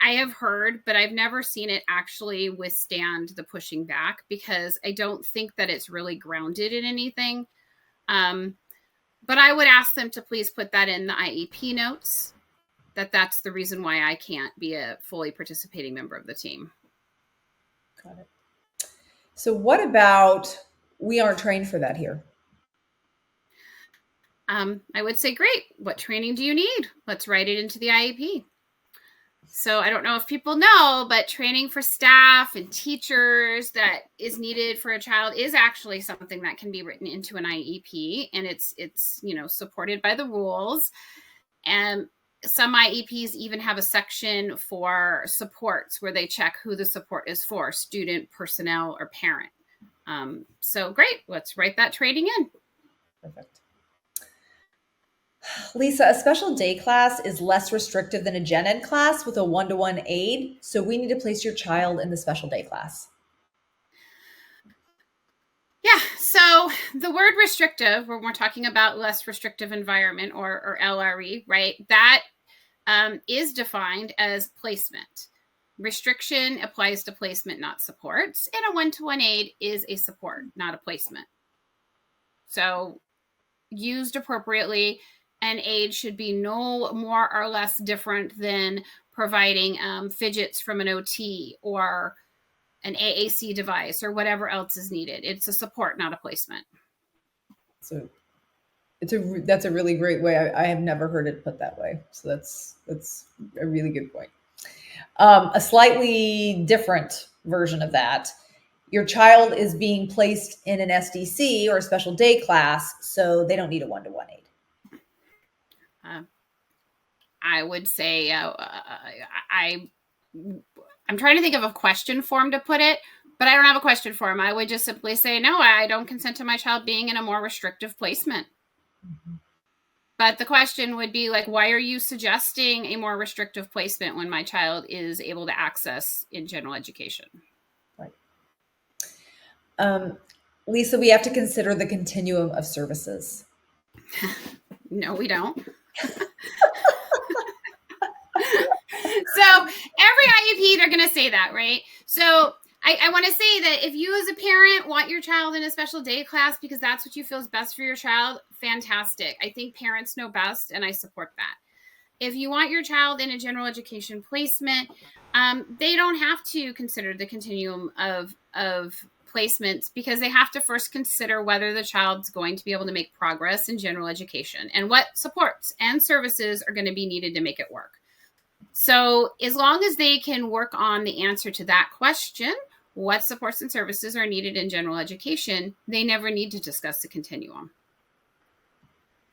I have heard, but I've never seen it actually withstand the pushing back, because I don't think that it's really grounded in anything. But I would ask them to please put that in the IEP notes, that's the reason why I can't be a fully participating member of the team. Got it. So what about, we aren't trained for that here? I would say, great. What training do you need? Let's write it into the IEP. So I don't know if people know, but training for staff and teachers that is needed for a child is actually something that can be written into an IEP, and it's supported by the rules. And some IEPs even have a section for supports where they check who the support is for, student, personnel, or parent. So great, let's write that training in. Perfect. Lisa, a special day class is less restrictive than a gen ed class with a one-to-one aide. So we need to place your child in the special day class. Yeah, so the word restrictive, when we're talking about less restrictive environment or LRE, right, that is defined as placement. Restriction applies to placement, not supports, and a one-to-one aide is a support, not a placement. So used appropriately, an aide should be no more or less different than providing fidgets from an OT or an AAC device or whatever else is needed. It's a support, not a placement. So that's a really great way. I have never heard it put that way. So that's a really good point. A slightly different version of that. Your child is being placed in an SDC or a special day class, so they don't need a one-to-one aide. I would say I'm trying to think of a question form to put it, but I don't have a question form. I would just simply say, no, I don't consent to my child being in a more restrictive placement. Mm-hmm. But the question would be like, why are you suggesting a more restrictive placement when my child is able to access in general education? Right. Lisa, we have to consider the continuum of services. No, we don't. So every IEP, they're going to say that, right? So I want to say that if you as a parent want your child in a special day class because that's what you feel is best for your child, fantastic. I think parents know best, and I support that. If you want your child in a general education placement, they don't have to consider the continuum of placements, because they have to first consider whether the child's going to be able to make progress in general education and what supports and services are going to be needed to make it work. So as long as they can work on the answer to that question, what supports and services are needed in general education, they never need to discuss the continuum.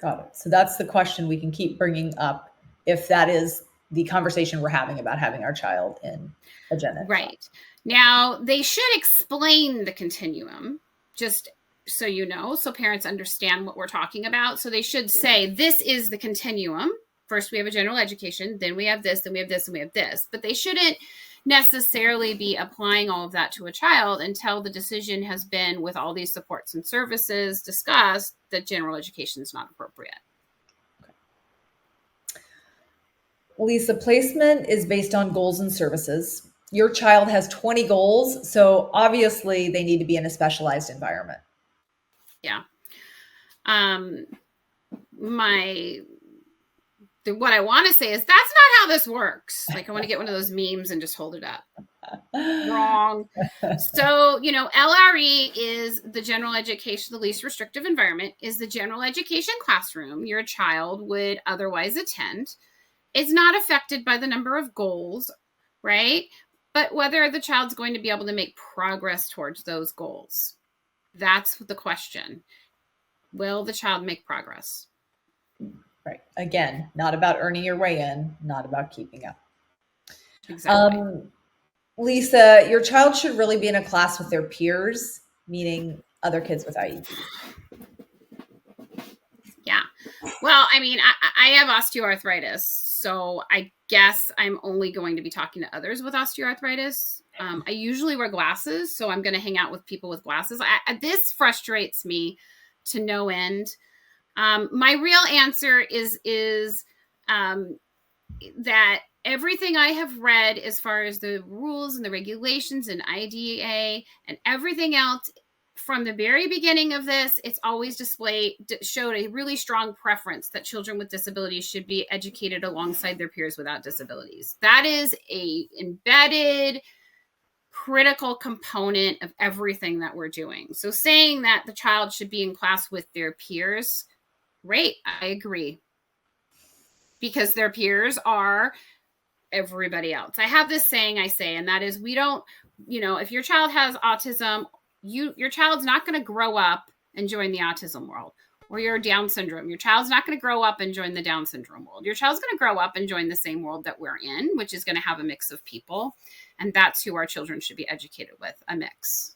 Got it. So that's the question we can keep bringing up if that is the conversation we're having about having our child in a gen ed. Right. Now, they should explain the continuum, just so you know, so parents understand what we're talking about. So they should say, this is the continuum. First, we have a general education, then we have this, then we have this, and we have this. But they shouldn't necessarily be applying all of that to a child until the decision has been, with all these supports and services discussed, that general education is not appropriate. Okay. Lisa, placement is based on goals and services. Your child has 20 goals, so obviously they need to be in a specialized environment. Yeah. What I want to say is that's not how this works. Like, I want to get one of those memes and just hold it up. Wrong. So, LRE is the general education, the least restrictive environment, is the general education classroom your child would otherwise attend. It's not affected by the number of goals, right? But whether the child's going to be able to make progress towards those goals. That's the question. Will the child make progress? Right. Again, not about earning your way in, not about keeping up. Exactly. Lisa, your child should really be in a class with their peers, meaning other kids with IEP. Yeah. Well, I mean, I have osteoarthritis, so I guess I'm only going to be talking to others with osteoarthritis. I usually wear glasses, so I'm going to hang out with people with glasses. This frustrates me to no end. My real answer is that everything I have read as far as the rules and the regulations and IDEA and everything else from the very beginning of this, it's always showed a really strong preference that children with disabilities should be educated alongside their peers without disabilities. That is a embedded critical component of everything that we're doing. So saying that the child should be in class with their peers, great, I agree. Because their peers are everybody else. I have this saying I say, and that is, we don't, if your child has autism, your child's not going to grow up and join the autism world. Or your Down syndrome. Your child's not going to grow up and join the Down syndrome world. Your child's going to grow up and join the same world that we're in, which is going to have a mix of people. And that's who our children should be educated with, a mix.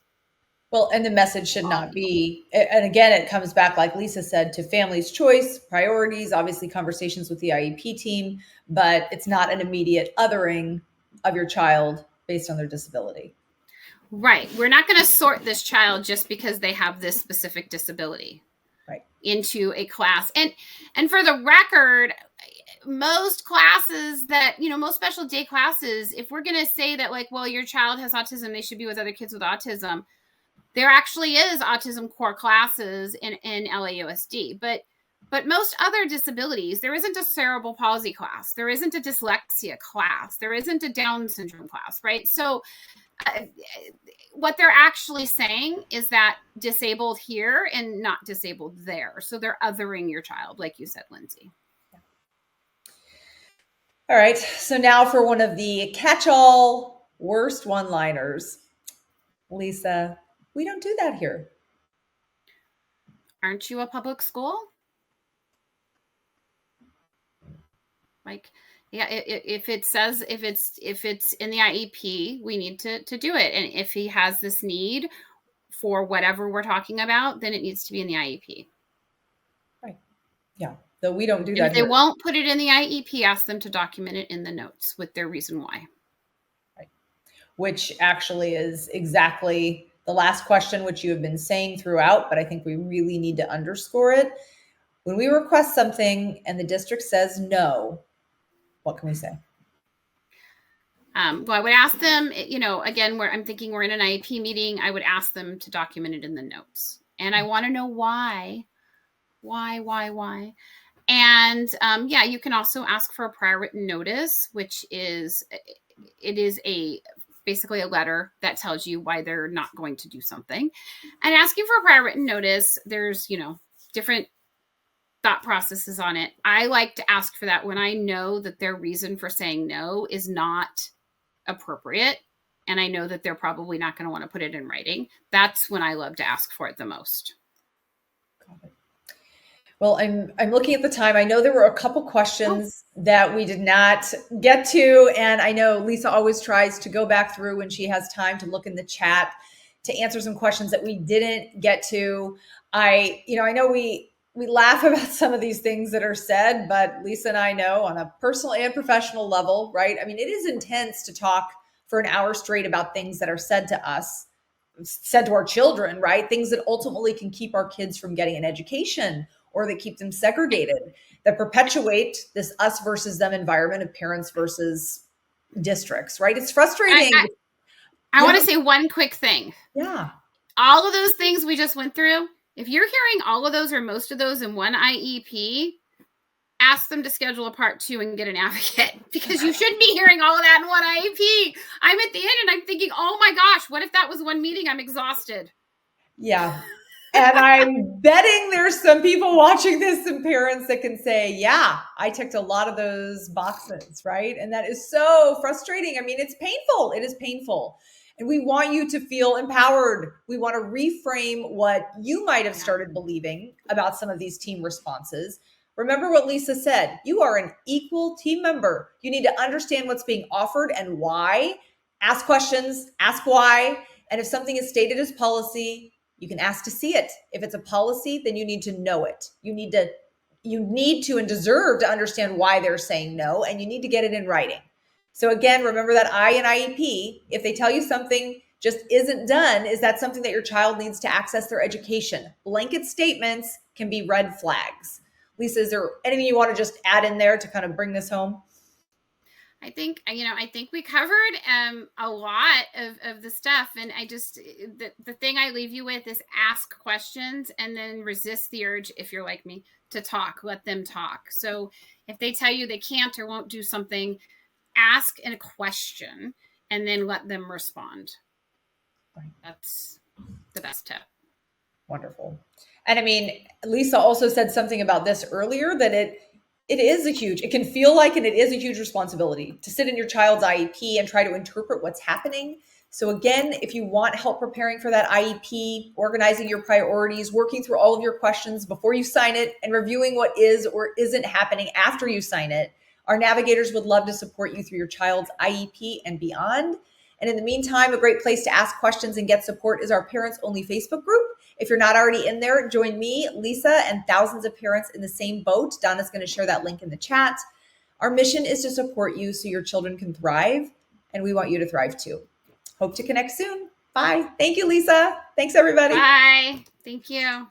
Well, and the message should not be, and again, it comes back, like Lisa said, to family's choice, priorities, obviously conversations with the IEP team, but it's not an immediate othering of your child based on their disability. Right. We're not going to sort this child just because they have this specific disability into a class. And for the record, most classes that, most special day classes, if we're going to say that, like, well, your child has autism, they should be with other kids with autism, there actually is autism core classes in LAUSD, but most other disabilities, there isn't a cerebral palsy class, there isn't a dyslexia class, there isn't a Down syndrome class, right? So what they're actually saying is that disabled here and not disabled there. So they're othering your child, like you said, Lindsay. All right. So now for one of the catch-all worst one-liners. Lisa, we don't do that here. Aren't you a public school? Like, yeah, if it's in the IEP, we need to do it. And if he has this need for whatever we're talking about, then it needs to be in the IEP. Right. Yeah. Though we don't do that. If they won't put it in the IEP, ask them to document it in the notes with their reason why. Right. Which actually is exactly the last question, which you have been saying throughout, but I think we really need to underscore it. When we request something and the district says no, what can we say? Well, I would ask them, again, I'm thinking we're in an IEP meeting, I would ask them to document it in the notes. And I want to know why. And you can also ask for a prior written notice, which is basically a letter that tells you why they're not going to do something. And asking for a prior written notice, there's, different thought processes on it. I like to ask for that when I know that their reason for saying no is not appropriate, and I know that they're probably not going to want to put it in writing. That's when I love to ask for it the most. Got it. Well, I'm looking at the time. I know there were a couple questions that we did not get to, and I know Lisa always tries to go back through when she has time to look in the chat to answer some questions that we didn't get to. I know we laugh about some of these things that are said, but Lisa and I know on a personal and professional level, right? I mean, it is intense to talk for an hour straight about things that are said to us, said to our children, right? Things that ultimately can keep our kids from getting an education or that keep them segregated, that perpetuate this us versus them environment of parents versus districts, right? It's frustrating. I want to say one quick thing. Yeah. All of those things we just went through, if you're hearing all of those or most of those in one IEP, ask them to schedule a part 2 and get an advocate, because you shouldn't be hearing all of that in one IEP. I'm at the end and I'm thinking, oh my gosh, what if that was one meeting? I'm exhausted. Yeah. And I'm betting there's some people watching this, some parents that can say, yeah, I ticked a lot of those boxes, right? And that is so frustrating. I mean, it's painful. It is painful. And we want you to feel empowered. We want to reframe what you might have started believing about some of these team responses. Remember what Lisa said. You are an equal team member. You need to understand what's being offered and why. Ask questions, ask why. And if something is stated as policy, you can ask to see it. If it's a policy, then you need to know it. You need to and deserve to understand why they're saying no, and you need to get it in writing. So again, remember that I in IEP, if they tell you something just isn't done, is that something that your child needs to access their education? Blanket statements can be red flags. Lisa, is there anything you want to just add in there to kind of bring this home? I think we covered a lot of the stuff, and I just the thing I leave you with is ask questions and then resist the urge, if you're like me, to talk. Let them talk. So if they tell you they can't or won't do something, ask a question and then let them respond. That's the best tip. Wonderful. And I mean, Lisa also said something about this earlier, that it can feel like, and it is a huge responsibility to sit in your child's IEP and try to interpret what's happening. So again, if you want help preparing for that IEP, organizing your priorities, working through all of your questions before you sign it, and reviewing what is or isn't happening after you sign it, our navigators would love to support you through your child's IEP and beyond. And in the meantime, a great place to ask questions and get support is our Parents Only Facebook group. If you're not already in there, join me, Lisa, and thousands of parents in the same boat. Donna's going to share that link in the chat. Our mission is to support you so your children can thrive, and we want you to thrive too. Hope to connect soon. Bye. Thank you, Lisa. Thanks, everybody. Bye. Thank you.